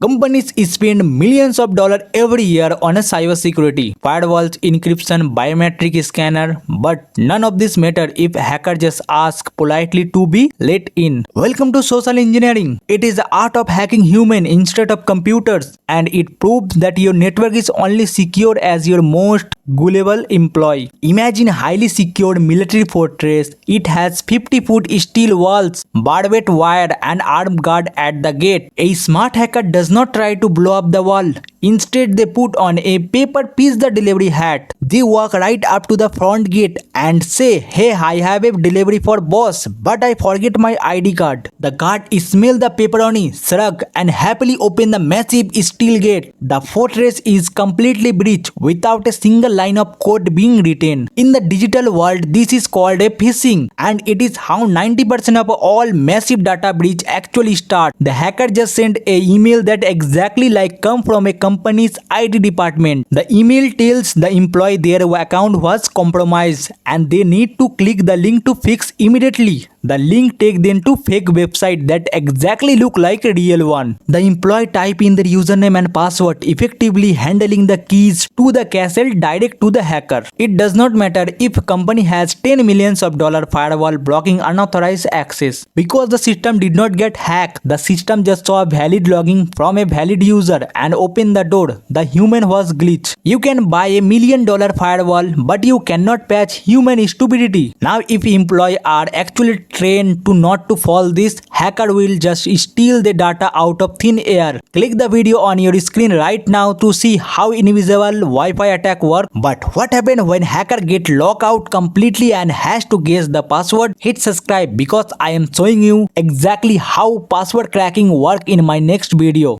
Companies spend millions of dollars every year on a cybersecurity, firewalls, encryption, biometric scanner, but none of this matter if hacker just ask politely to be let in. Welcome to social engineering. It is the art of hacking human instead of computers, and it proves that your network is only secure as your most gullible employee. Imagine a highly secured military fortress. It has 50-foot steel walls, barbed wire, and armed guard at the gate. A smart hacker does not try to blow up the wall. Instead, they put on a paper pizza delivery hat. They walk right up to the front gate and say, "Hey, I have a delivery for boss, but I forget my ID card." The guard smell the pepperoni, shrug, and happily open the massive steel gate. The fortress is completely breached without a single line of code being written. In the digital world, this is called a phishing, and it is how 90% of all massive data breach actually start. The hacker just sent a email that exactly like come from a company's IT department. The email tells the employee their account was compromised and they need to click the link to fix immediately. The link takes them to fake website that exactly look like a real one. The employee type in their username and password, effectively handling the keys to the castle direct to the hacker. It does not matter if a company has $10 million firewall blocking unauthorized access. Because the system did not get hacked, the system just saw a valid login from a valid user and opened the door. The human was glitched. You can buy $1 million firewall, but you cannot patch human stupidity. Now if employees are actually trained to not to fall, this hacker will just steal the data out of thin air. Click the video on your screen right now to see how invisible Wi-Fi attack work. But what happens when hacker get locked out completely and has to guess the password? Hit subscribe because I am showing you exactly how password cracking work in my next video.